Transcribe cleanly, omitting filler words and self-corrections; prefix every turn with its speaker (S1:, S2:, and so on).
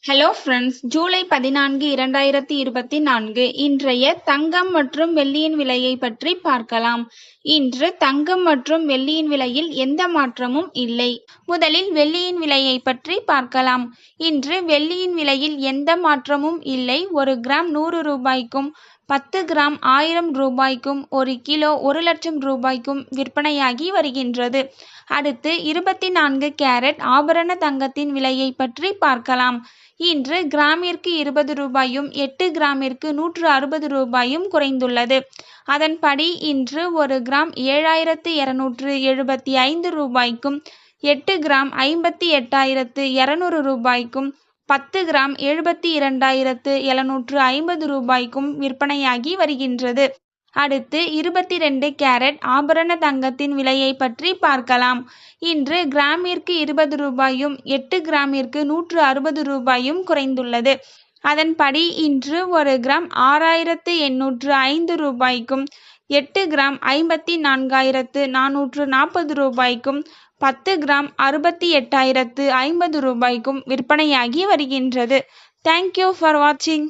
S1: Hello friends, July 14, 2024 இன்றைய தங்கம் மற்றும் வெள்ளியின் விலையை பற்றி பார்க்கலாம். இன்று தங்கம் மற்றும் வெள்ளியின் விலையில் எந்த மாற்றமும் இல்லை. முதலில் வெள்ளியின் விலையை பற்றி பார்க்கலாம். இன்று வெள்ளியின் விலையில் எந்த மாற்றமும் இல்லை. 1 கிராம் 100 ரூபாய்க்கும் 10 கிராம் 1000 ரூபாய்க்கும் 1 கிலோ 1 லட்சம் ரூபாய்க்கும் விற்பனையாகி வருகின்றது. அடுத்து 24 கேரட் ஆபரண தங்கத்தின் விலையை பற்றி பார்க்கலாம். இன்று கிராமிற்கு 20 ரூபாயும் 8 கிராமிற்கு 160 ரூபாயும் குறைந்துள்ளது. அதன்படி இன்று 1 கிராம் 7275 ரூபாய்க்கும் 8 கிராம் 58,200 ரூபாய்க்கும் 10 கிராம் 72,750 ரூபாய்க்கும் விற்பனையாகி வருகின்றது. அடுத்து 22 கேரட் ஆபரண தங்கத்தின் விலையை பற்றி பார்க்கலாம். இன்று கிராமிற்கு 20 ரூபாயும் 8 கிராமிற்கு 160 ரூபாயும் குறைந்துள்ளது. அதன்படி இன்று 1 கிராம் 6,805 ரூபாய்க்கும் 8 கிராம் 54,440 ரூபாய்க்கும் 10 கிராம் 68,050 ரூபாய்க்கும் விற்பனையாகி வருகின்றது. தேங்க்யூ ஃபார் வாட்சிங்.